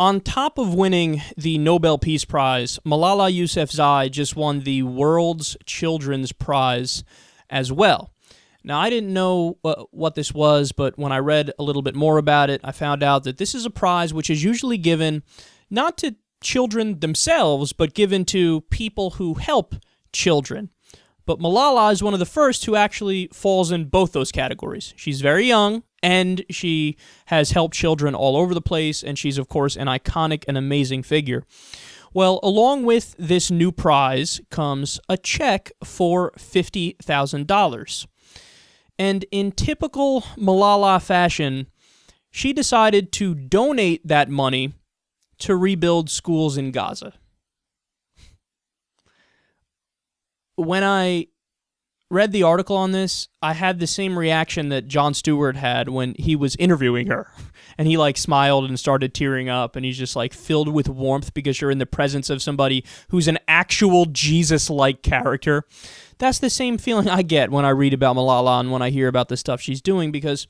On top of winning the Nobel Peace Prize, Malala Yousafzai just won the World's Children's Prize as well. Now, I didn't know what this was, but when I read a little bit more about it, I found out that this is a prize which is usually given not to children themselves, but given to people who help children. But Malala is one of the first who actually falls in both those categories. She's very young, and she has helped children all over the place, and she's, of course, an iconic and amazing figure. Well, along with this new prize comes a check for $50,000. And in typical Malala fashion, she decided to donate that money to rebuild schools in Gaza. When I read the article on this, I had the same reaction that Jon Stewart had when he was interviewing her. And he smiled and started tearing up, and he's just filled with warmth because you're in the presence of somebody who's an actual Jesus-like character. That's the same feeling I get when I read about Malala and when I hear about the stuff she's doing, because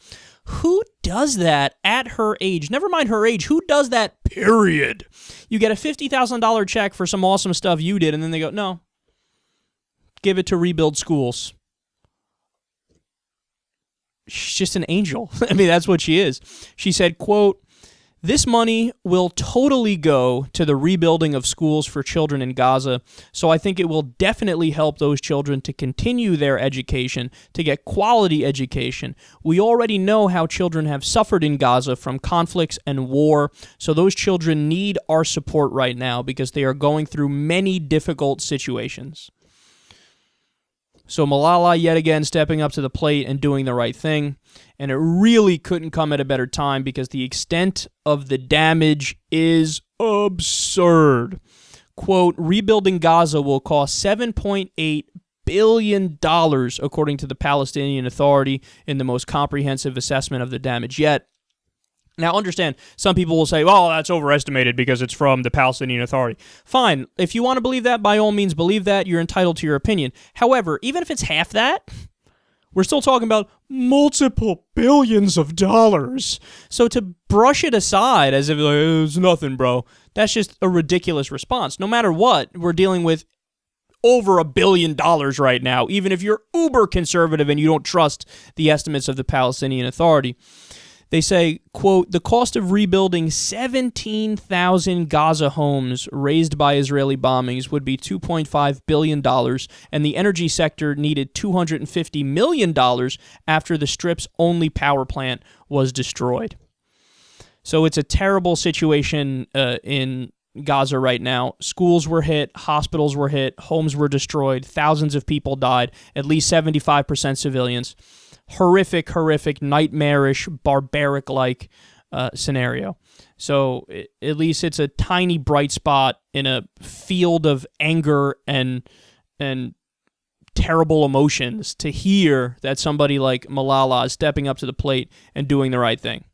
who does that at her age? Never mind her age, who does that, period? You get a $50,000 check for some awesome stuff you did, and then they go, no, give it to rebuild schools. She's just an angel. I mean, that's what she is. She said, quote, "This money will totally go to the rebuilding of schools for children in Gaza, so I think it will definitely help those children to continue their education, to get quality education. We already know how children have suffered in Gaza from conflicts and war, so those children need our support right now because they are going through many difficult situations." So Malala, yet again, stepping up to the plate and doing the right thing. And it really couldn't come at a better time because the extent of the damage is absurd. Quote, "Rebuilding Gaza will cost $7.8 billion, according to the Palestinian Authority, in the most comprehensive assessment of the damage yet." Now, understand, some people will say, well, that's overestimated because it's from the Palestinian Authority. Fine. If you want to believe that, by all means, believe that. You're entitled to your opinion. However, even if it's half that, we're still talking about multiple billions of dollars. So to brush it aside as if it's nothing, bro, that's just a ridiculous response. No matter what, we're dealing with over $1 billion right now, even if you're uber conservative and you don't trust the estimates of the Palestinian Authority. They say, quote, "The cost of rebuilding 17,000 Gaza homes razed by Israeli bombings would be $2.5 billion, and the energy sector needed $250 million after the Strip's only power plant was destroyed." So it's a terrible situation in Gaza right now. Schools were hit, hospitals were hit, homes were destroyed, thousands of people died, at least 75% civilians. Horrific, nightmarish, barbaric-like scenario. So at least it's a tiny bright spot in a field of anger and terrible emotions to hear that somebody like Malala is stepping up to the plate and doing the right thing.